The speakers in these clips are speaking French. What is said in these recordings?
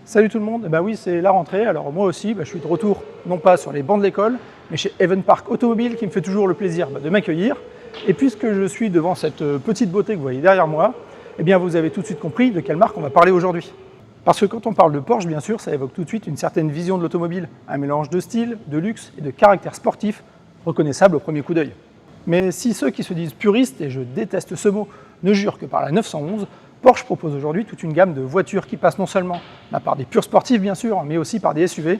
Salut tout le monde, oui c'est la rentrée, alors moi aussi je suis de retour, non pas sur les bancs de l'école, mais chez Even Park Automobile qui me fait toujours le plaisir de m'accueillir. Et puisque je suis devant cette petite beauté que vous voyez derrière moi, vous avez tout de suite compris de quelle marque on va parler aujourd'hui. Parce que quand on parle de Porsche, bien sûr, ça évoque tout de suite une certaine vision de l'automobile, un mélange de style, de luxe et de caractère sportif, reconnaissable au premier coup d'œil. Mais si ceux qui se disent puristes, et je déteste ce mot, ne jurent que par la 911, Porsche propose aujourd'hui toute une gamme de voitures qui passent non seulement par des purs sportifs bien sûr, mais aussi par des SUV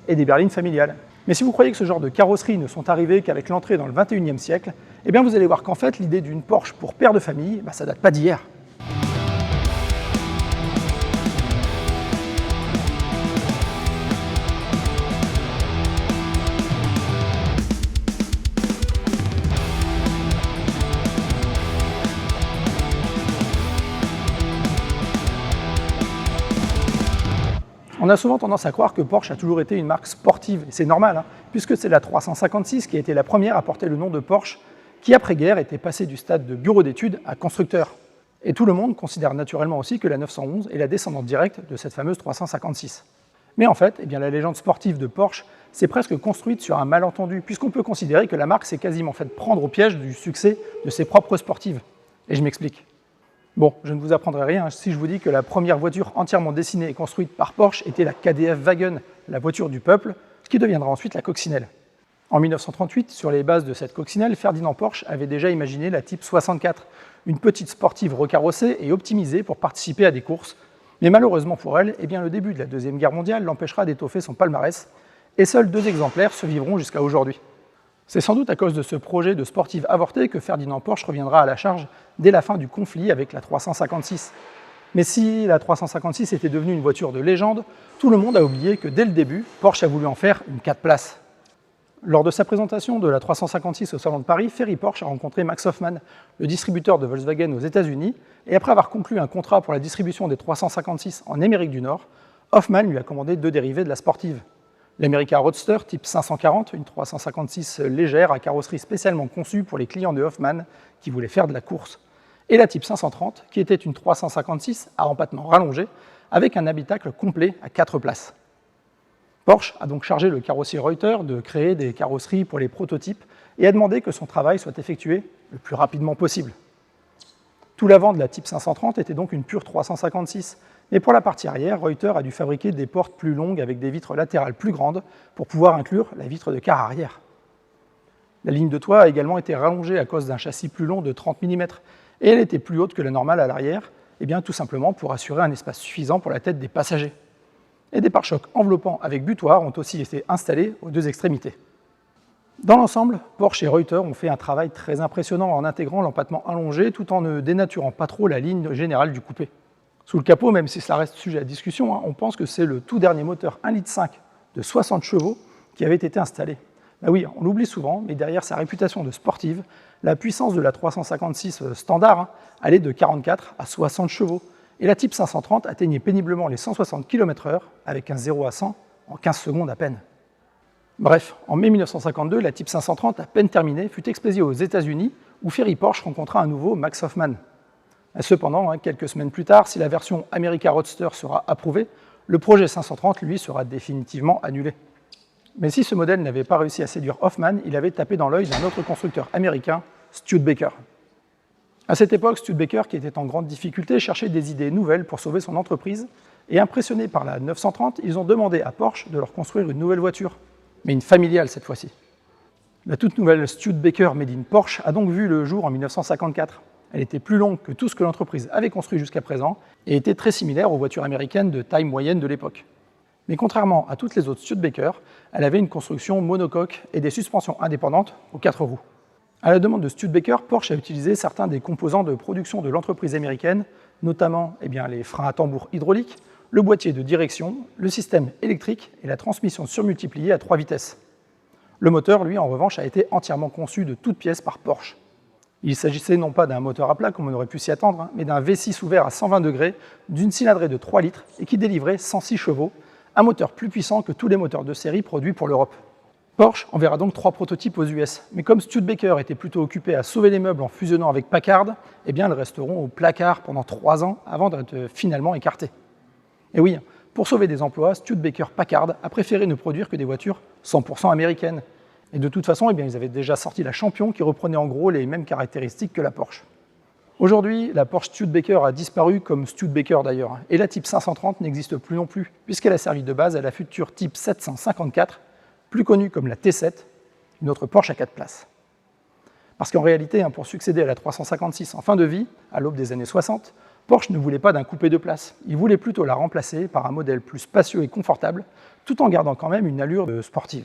et des berlines familiales. Mais si vous croyez que ce genre de carrosseries ne sont arrivées qu'avec l'entrée dans le 21e siècle, vous allez voir qu'en fait l'idée d'une Porsche pour père de famille, ça date pas d'hier. On a souvent tendance à croire que Porsche a toujours été une marque sportive, et c'est normal, puisque c'est la 356 qui a été la première à porter le nom de Porsche, qui après-guerre était passée du stade de bureau d'études à constructeur. Et tout le monde considère naturellement aussi que la 911 est la descendante directe de cette fameuse 356. Mais en fait, la légende sportive de Porsche s'est presque construite sur un malentendu, puisqu'on peut considérer que la marque s'est quasiment faite prendre au piège du succès de ses propres sportives. Et je m'explique. Bon, je ne vous apprendrai rien si je vous dis que la première voiture entièrement dessinée et construite par Porsche était la KDF Wagen, la voiture du peuple, qui deviendra ensuite la coccinelle. En 1938, sur les bases de cette coccinelle, Ferdinand Porsche avait déjà imaginé la Type 64, une petite sportive recarrossée et optimisée pour participer à des courses. Mais malheureusement pour elle, le début de la Deuxième Guerre mondiale l'empêchera d'étoffer son palmarès, et seuls 2 exemplaires survivront jusqu'à aujourd'hui. C'est sans doute à cause de ce projet de sportive avorté que Ferdinand Porsche reviendra à la charge dès la fin du conflit avec la 356. Mais si la 356 était devenue une voiture de légende, tout le monde a oublié que dès le début, Porsche a voulu en faire une 4 places. Lors de sa présentation de la 356 au Salon de Paris, Ferry Porsche a rencontré Max Hoffmann, le distributeur de Volkswagen aux États-Unis, et après avoir conclu un contrat pour la distribution des 356 en Amérique du Nord, Hoffmann lui a commandé 2 dérivés de la sportive. L'America Roadster Type 540, une 356 légère à carrosserie spécialement conçue pour les clients de Hoffmann qui voulaient faire de la course, et la Type 530, qui était une 356 à empattement rallongé, avec un habitacle complet à 4 places. Porsche a donc chargé le carrossier Reuter de créer des carrosseries pour les prototypes et a demandé que son travail soit effectué le plus rapidement possible. Tout l'avant de la Type 530 était donc une pure 356, mais pour la partie arrière, Reuter a dû fabriquer des portes plus longues avec des vitres latérales plus grandes pour pouvoir inclure la vitre de quart arrière. La ligne de toit a également été rallongée à cause d'un châssis plus long de 30 mm, et elle était plus haute que la normale à l'arrière, tout simplement pour assurer un espace suffisant pour la tête des passagers. Et des pare-chocs enveloppants avec butoir ont aussi été installés aux 2 extrémités. Dans l'ensemble, Porsche et Reuter ont fait un travail très impressionnant en intégrant l'empattement allongé tout en ne dénaturant pas trop la ligne générale du coupé. Sous le capot, même si cela reste sujet à discussion, on pense que c'est le tout dernier moteur 1,5 litre de 60 chevaux qui avait été installé. Oui, on l'oublie souvent, mais derrière sa réputation de sportive, la puissance de la 356 standard allait de 44 à 60 chevaux, et la Type 530 atteignait péniblement les 160 km/h avec un 0 à 100 en 15 secondes à peine. Bref, en mai 1952, la Type 530, à peine terminée, fut expédiée aux États-Unis, où Ferry Porsche rencontra à nouveau Max Hoffmann. Cependant, quelques semaines plus tard, si la version America Roadster sera approuvée, le projet 530, lui, sera définitivement annulé. Mais si ce modèle n'avait pas réussi à séduire Hoffmann, il avait tapé dans l'œil d'un autre constructeur américain, Studebaker. À cette époque, Studebaker, qui était en grande difficulté, cherchait des idées nouvelles pour sauver son entreprise, et impressionnés par la 930, ils ont demandé à Porsche de leur construire une nouvelle voiture, mais une familiale cette fois-ci. La toute nouvelle Studebaker Made in Porsche a donc vu le jour en 1954. Elle était plus longue que tout ce que l'entreprise avait construit jusqu'à présent et était très similaire aux voitures américaines de taille moyenne de l'époque. Mais contrairement à toutes les autres Studebaker, elle avait une construction monocoque et des suspensions indépendantes aux 4 roues. À la demande de Studebaker, Porsche a utilisé certains des composants de production de l'entreprise américaine, notamment les freins à tambour hydrauliques, le boîtier de direction, le système électrique et la transmission surmultipliée à 3 vitesses. Le moteur, lui, en revanche, a été entièrement conçu de toutes pièces par Porsche. Il s'agissait non pas d'un moteur à plat, comme on aurait pu s'y attendre, mais d'un V6 ouvert à 120 degrés, d'une cylindrée de 3 litres et qui délivrait 106 chevaux, un moteur plus puissant que tous les moteurs de série produits pour l'Europe. Porsche enverra donc 3 prototypes aux US, mais comme Studebaker était plutôt occupé à sauver les meubles en fusionnant avec Packard, elles resteront au placard pendant 3 ans avant d'être finalement écartés. Et oui, Pour sauver des emplois, Studebaker-Packard a préféré ne produire que des voitures 100% américaines. Et de toute façon, ils avaient déjà sorti la Champion qui reprenait en gros les mêmes caractéristiques que la Porsche. Aujourd'hui, la Porsche Studebaker a disparu comme Studebaker d'ailleurs, et la Type 530 n'existe plus non plus, puisqu'elle a servi de base à la future Type 754, plus connue comme la T7, une autre Porsche à 4 places. Parce qu'en réalité, pour succéder à la 356 en fin de vie, à l'aube des années 60, Porsche ne voulait pas d'un coupé de place, il voulait plutôt la remplacer par un modèle plus spacieux et confortable, tout en gardant quand même une allure sportive.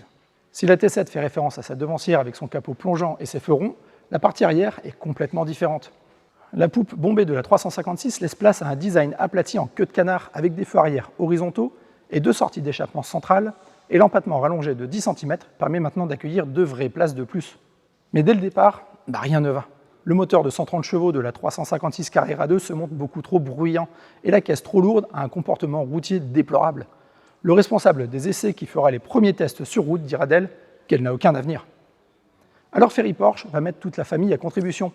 Si la T7 fait référence à sa devancière avec son capot plongeant et ses feux ronds, la partie arrière est complètement différente. La poupe bombée de la 356 laisse place à un design aplati en queue de canard avec des feux arrière horizontaux et 2 sorties d'échappement centrales, et l'empattement rallongé de 10 cm permet maintenant d'accueillir 2 vraies places de plus. Mais dès le départ, rien ne va. Le moteur de 130 chevaux de la 356 Carrera 2 se montre beaucoup trop bruyant et la caisse trop lourde a un comportement routier déplorable. Le responsable des essais qui fera les premiers tests sur route dira d'elle qu'elle n'a aucun avenir. Alors Ferry Porsche va mettre toute la famille à contribution.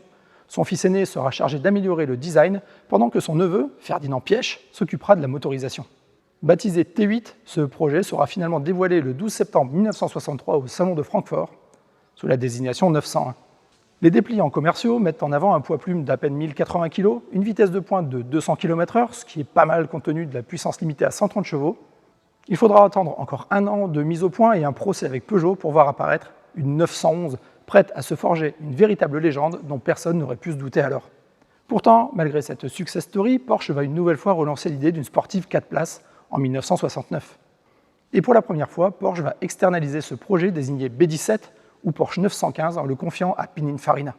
Son fils aîné sera chargé d'améliorer le design, pendant que son neveu, Ferdinand Piëch, s'occupera de la motorisation. Baptisé T8, ce projet sera finalement dévoilé le 12 septembre 1963 au Salon de Francfort, sous la désignation 901. Les dépliants commerciaux mettent en avant un poids plume d'à peine 1080 kg, une vitesse de pointe de 200 km/h, ce qui est pas mal compte tenu de la puissance limitée à 130 chevaux. Il faudra attendre encore 1 an de mise au point et un procès avec Peugeot pour voir apparaître une 911 prête à se forger une véritable légende dont personne n'aurait pu se douter alors. Pourtant, malgré cette success story, Porsche va une nouvelle fois relancer l'idée d'une sportive 4 places en 1969. Et pour la première fois, Porsche va externaliser ce projet désigné B17 ou Porsche 915 en le confiant à Pininfarina.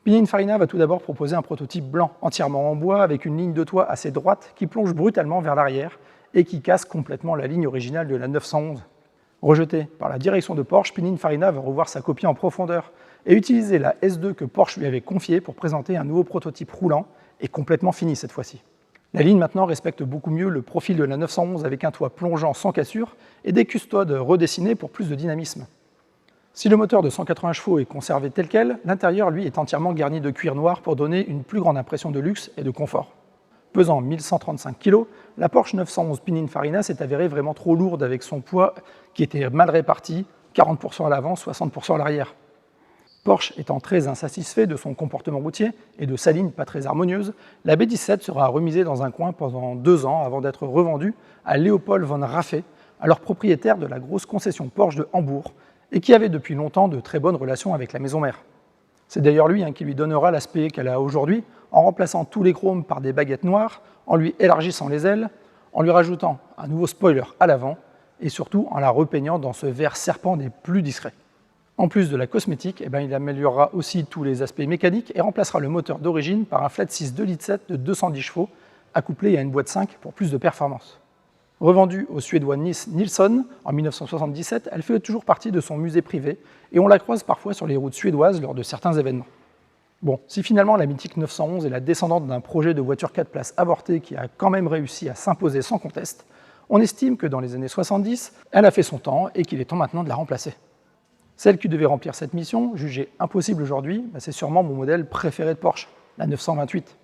Pininfarina va tout d'abord proposer un prototype blanc entièrement en bois avec une ligne de toit assez droite qui plonge brutalement vers l'arrière et qui casse complètement la ligne originale de la 911. Rejeté par la direction de Porsche, Pininfarina va revoir sa copie en profondeur et utiliser la S2 que Porsche lui avait confiée pour présenter un nouveau prototype roulant et complètement fini cette fois-ci. La ligne maintenant respecte beaucoup mieux le profil de la 911 avec un toit plongeant sans cassure et des custodes redessinés pour plus de dynamisme. Si le moteur de 180 chevaux est conservé tel quel, l'intérieur lui est entièrement garni de cuir noir pour donner une plus grande impression de luxe et de confort. Pesant 1135 kg, la Porsche 911 Pininfarina s'est avérée vraiment trop lourde avec son poids qui était mal réparti, 40% à l'avant, 60% à l'arrière. Porsche étant très insatisfait de son comportement routier et de sa ligne pas très harmonieuse, la B17 sera remisée dans un coin pendant 2 ans avant d'être revendue à Leopold von Raffé, alors propriétaire de la grosse concession Porsche de Hambourg, et qui avait depuis longtemps de très bonnes relations avec la maison mère. C'est d'ailleurs lui qui lui donnera l'aspect qu'elle a aujourd'hui, en remplaçant tous les chromes par des baguettes noires, en lui élargissant les ailes, en lui rajoutant un nouveau spoiler à l'avant, et surtout en la repeignant dans ce vert serpent des plus discrets. En plus de la cosmétique, il améliorera aussi tous les aspects mécaniques et remplacera le moteur d'origine par un flat 6 2,7 litres de 210 chevaux, accouplé à une boîte 5 pour plus de performance. Revendue au Suédois Nilsson en 1977, elle fait toujours partie de son musée privé et on la croise parfois sur les routes suédoises lors de certains événements. Bon, si finalement la mythique 911 est la descendante d'un projet de voiture 4 places avorté qui a quand même réussi à s'imposer sans conteste, on estime que dans les années 70, elle a fait son temps et qu'il est temps maintenant de la remplacer. Celle qui devait remplir cette mission, jugée impossible aujourd'hui, c'est sûrement mon modèle préféré de Porsche, la 928.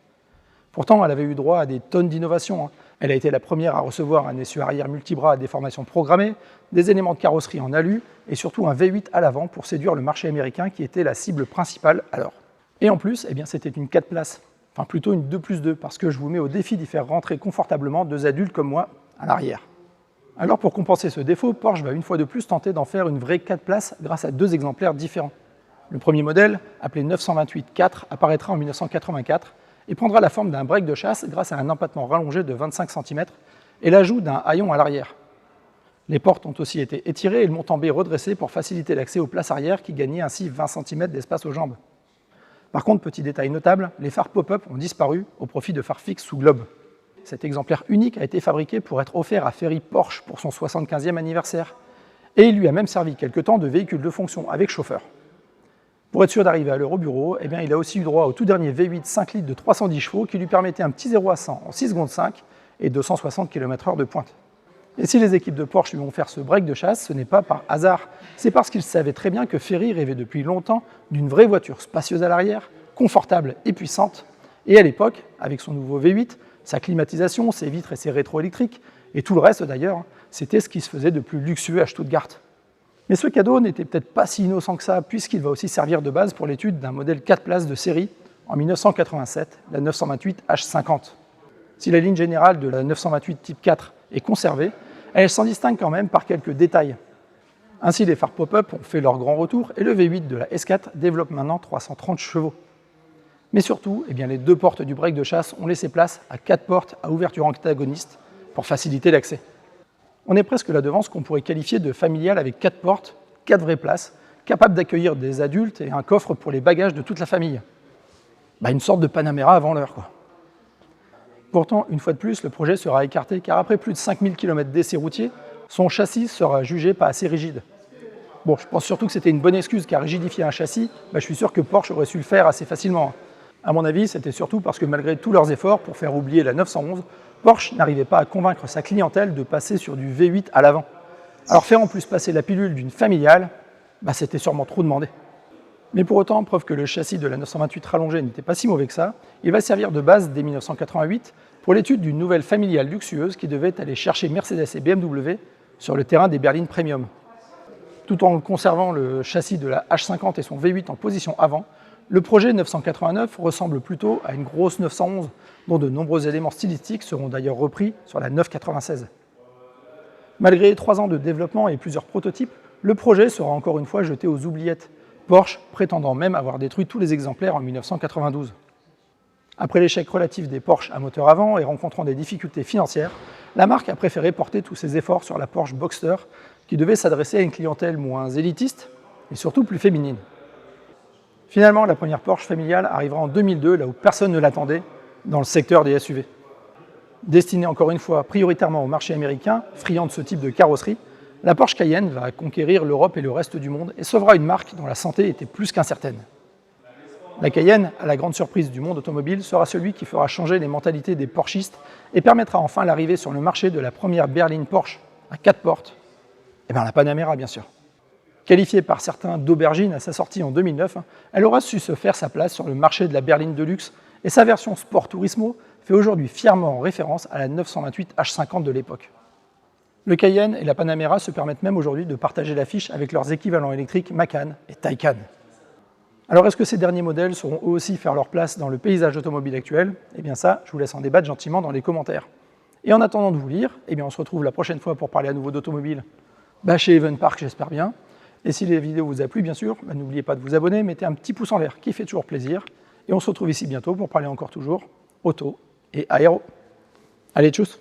Pourtant, elle avait eu droit à des tonnes d'innovations. Elle a été la première à recevoir un essieu arrière multibras à déformation programmée, des éléments de carrosserie en alu et surtout un V8 à l'avant pour séduire le marché américain qui était la cible principale alors. Et en plus, c'était une 4 places, enfin plutôt une 2+2 parce que je vous mets au défi d'y faire rentrer confortablement 2 adultes comme moi à l'arrière. Alors pour compenser ce défaut, Porsche va une fois de plus tenter d'en faire une vraie 4 places grâce à 2 exemplaires différents. Le premier modèle, appelé 928-4, apparaîtra en 1984 et prendra la forme d'un break de chasse grâce à un empattement rallongé de 25 cm et l'ajout d'un haillon à l'arrière. Les portes ont aussi été étirées et le montant B redressé pour faciliter l'accès aux places arrière qui gagnaient ainsi 20 cm d'espace aux jambes. Par contre, petit détail notable, les phares pop-up ont disparu au profit de phares fixes sous globe. Cet exemplaire unique a été fabriqué pour être offert à Ferry Porsche pour son 75e anniversaire et il lui a même servi quelque temps de véhicule de fonction avec chauffeur. Pour être sûr d'arriver à l'heure au bureau, il a aussi eu droit au tout dernier V8 5 litres de 310 chevaux qui lui permettait un petit 0 à 100 en 6 secondes 5 et 260 km/h de pointe. Et si les équipes de Porsche lui ont offert ce break de chasse, ce n'est pas par hasard, c'est parce qu'ils savaient très bien que Ferry rêvait depuis longtemps d'une vraie voiture spacieuse à l'arrière, confortable et puissante, et à l'époque, avec son nouveau V8, sa climatisation, ses vitres et ses rétro-électriques, Et tout le reste d'ailleurs, c'était ce qui se faisait de plus luxueux à Stuttgart. Mais ce cadeau n'était peut-être pas si innocent que ça, puisqu'il va aussi servir de base pour l'étude d'un modèle 4 places de série en 1987, la 928 H50. Si la ligne générale de la 928 Type 4 est conservée, elle s'en distingue quand même par quelques détails. Ainsi, les phares pop-up ont fait leur grand retour et le V8 de la S4 développe maintenant 330 chevaux. Mais surtout, les deux portes du break de chasse ont laissé place à 4 portes à ouverture antagoniste pour faciliter l'accès. On est presque là devant ce qu'on pourrait qualifier de familial avec 4 portes, 4 vraies places, capables d'accueillir des adultes et un coffre pour les bagages de toute la famille. Une sorte de Panamera avant l'heure, quoi. Pourtant, une fois de plus, le projet sera écarté car après plus de 5000 km d'essais routiers, son châssis sera jugé pas assez rigide. Bon, je pense surtout que c'était une bonne excuse car rigidifier un châssis, je suis sûr que Porsche aurait su le faire assez facilement. À mon avis, c'était surtout parce que malgré tous leurs efforts pour faire oublier la 911, Porsche n'arrivait pas à convaincre sa clientèle de passer sur du V8 à l'avant. Alors faire en plus passer la pilule d'une familiale, c'était sûrement trop demandé. Mais pour autant, preuve que le châssis de la 928 rallongée n'était pas si mauvais que ça, il va servir de base dès 1988 pour l'étude d'une nouvelle familiale luxueuse qui devait aller chercher Mercedes et BMW sur le terrain des berlines premium. Tout en conservant le châssis de la H50 et son V8 en position avant, le projet 989 ressemble plutôt à une grosse 911, dont de nombreux éléments stylistiques seront d'ailleurs repris sur la 996. Malgré 3 ans de développement et plusieurs prototypes, le projet sera encore une fois jeté aux oubliettes, Porsche prétendant même avoir détruit tous les exemplaires en 1992. Après l'échec relatif des Porsche à moteur avant et rencontrant des difficultés financières, la marque a préféré porter tous ses efforts sur la Porsche Boxster, qui devait s'adresser à une clientèle moins élitiste et surtout plus féminine. Finalement, la première Porsche familiale arrivera en 2002, là où personne ne l'attendait, dans le secteur des SUV. Destinée encore une fois prioritairement au marché américain, friand de ce type de carrosserie, la Porsche Cayenne va conquérir l'Europe et le reste du monde et sauvera une marque dont la santé était plus qu'incertaine. La Cayenne, à la grande surprise du monde automobile, sera celui qui fera changer les mentalités des Porschistes et permettra enfin l'arrivée sur le marché de la première berline Porsche à 4 portes, la Panamera bien sûr. Qualifiée par certains d'aubergine à sa sortie en 2009, elle aura su se faire sa place sur le marché de la berline de luxe et sa version Sport Turismo fait aujourd'hui fièrement référence à la 928 H50 de l'époque. Le Cayenne et la Panamera se permettent même aujourd'hui de partager l'affiche avec leurs équivalents électriques Macan et Taycan. Alors est-ce que ces derniers modèles sauront eux aussi faire leur place dans le paysage automobile actuel ? Ça, je vous laisse en débattre gentiment dans les commentaires. Et en attendant de vous lire, on se retrouve la prochaine fois pour parler à nouveau d'automobile chez Even Park, j'espère bien. Et si la vidéo vous a plu, bien sûr, n'oubliez pas de vous abonner, mettez un petit pouce en l'air qui fait toujours plaisir. Et on se retrouve ici bientôt pour parler encore toujours auto et aéro. Allez, tchuss!